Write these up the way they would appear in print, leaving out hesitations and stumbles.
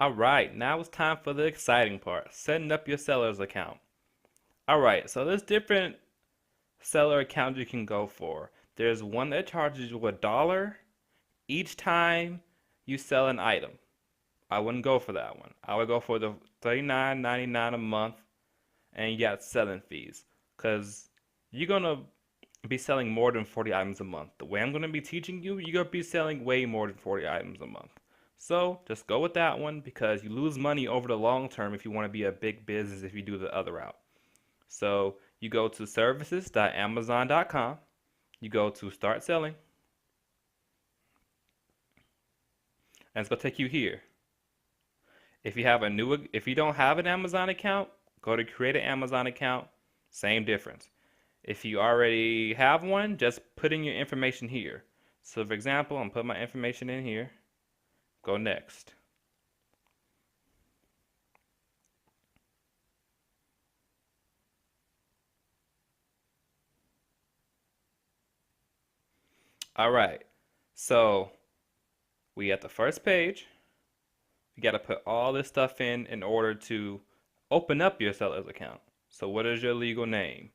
Alright, now it's time for the exciting part, setting up your seller's account. Alright, so there's different seller accounts you can go for. There's one that charges you $1 each time you sell an item. I wouldn't go for that one. I would go for the $39.99 a month and you got selling fees. Because you're going to be selling more than 40 items a month. The way I'm going to be teaching you, you're going to be selling way more than 40 items a month. So just go with that one because you lose money over the long term if you want to be a big business if you do the other route. So you go to services.amazon.com, you go to start selling, and it's going to take you here. If you don't have an Amazon account, go to create an Amazon account, same difference. If you already have one, just put in your information here. So for example, I'm putting my information in here. Go next. All right. So we at the first page. You got to put all this stuff in order to open up your seller's account. So what is your legal name?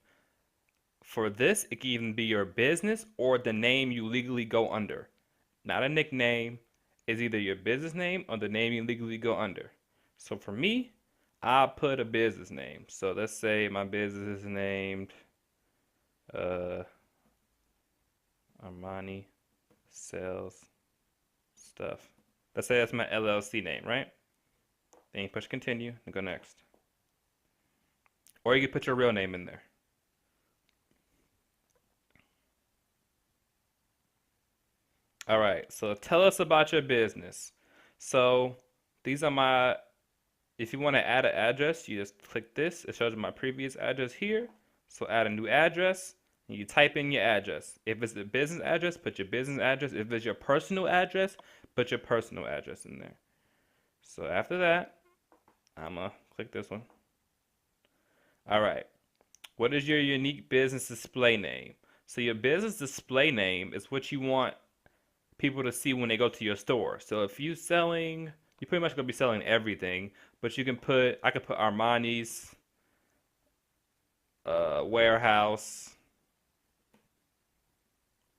For this, it can even be your business or the name you legally go under. Not a nickname. It's either your business name or the name you legally go under. So for me, I'll put a business name. So let's say my business is named Armani Sells Stuff. Let's say that's my LLC name, right? Then you push continue and go next. Or you can put your real name in there. All right, so tell us about your business. So these are my, if you want to add an address, you just click this. It shows you my previous address here. So add a new address, and you type in your address. If it's a business address, put your business address. If it's your personal address, put your personal address in there. So after that, I'm gonna click this one. All right, what is your unique business display name? So your business display name is what you want people to see when they go to your store. So if you're selling, you're pretty much gonna be selling everything, but you can put, I could put Armani's warehouse,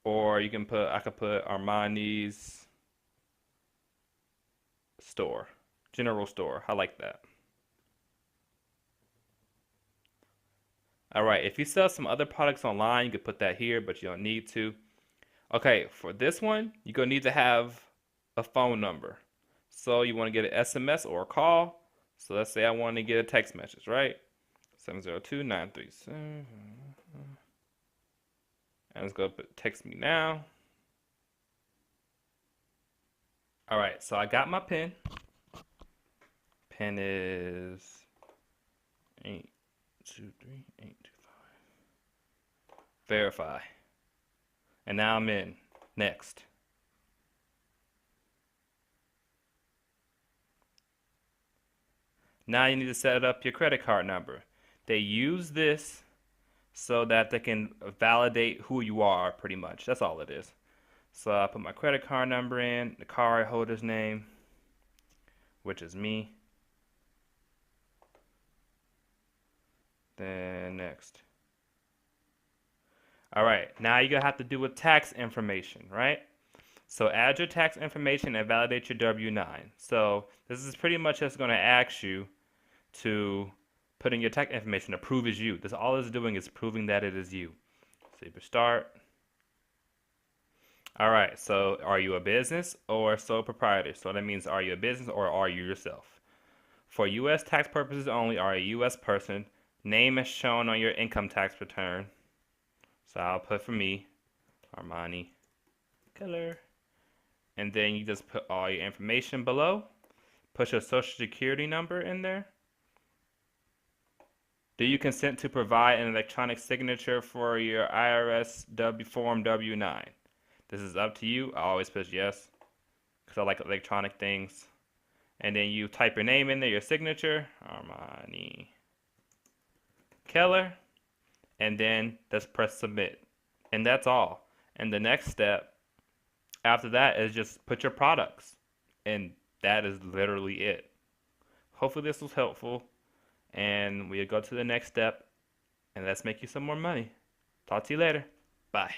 or you can put, I could put Armani's store, general store. I like that. All right, if you sell some other products online, you could put that here, but you don't need to. Okay, for this one, you're gonna need to have a phone number. So you want to get an SMS or a call. So let's say I want to get a text message, right? 702-937. And it's gonna text me now. All right, so I got my PIN. PIN is 823825. Verify. And now I'm in. Next. Now you need to set up your credit card number. They use this so that they can validate who you are, pretty much. That's all it is. So I put my credit card number in, the card holder's name, which is me. Then next. All right, now you're gonna have to do with tax information, right? So add your tax information and validate your W-9. So this is pretty much just gonna ask you to put in your tax information to prove it's you. This all it's doing is proving that it is you. So you start. All right, so are you a business or sole proprietor? So that means are you a business or are you yourself? For U.S. tax purposes only, are a U.S. person. Name is shown on your income tax return. So I'll put for me, Armani Keller. And then you just put all your information below. Put your social security number in there. Do you consent to provide an electronic signature for your IRS Form W-9? This is up to you. I always put yes because I like electronic things. And then you type your name in there, your signature, Armani Keller, and then just press submit. And that's all. And the next step after that is just put your products. And that is literally it. Hopefully this was helpful, and we'll go to the next step, and let's make you some more money. Talk to you later. Bye.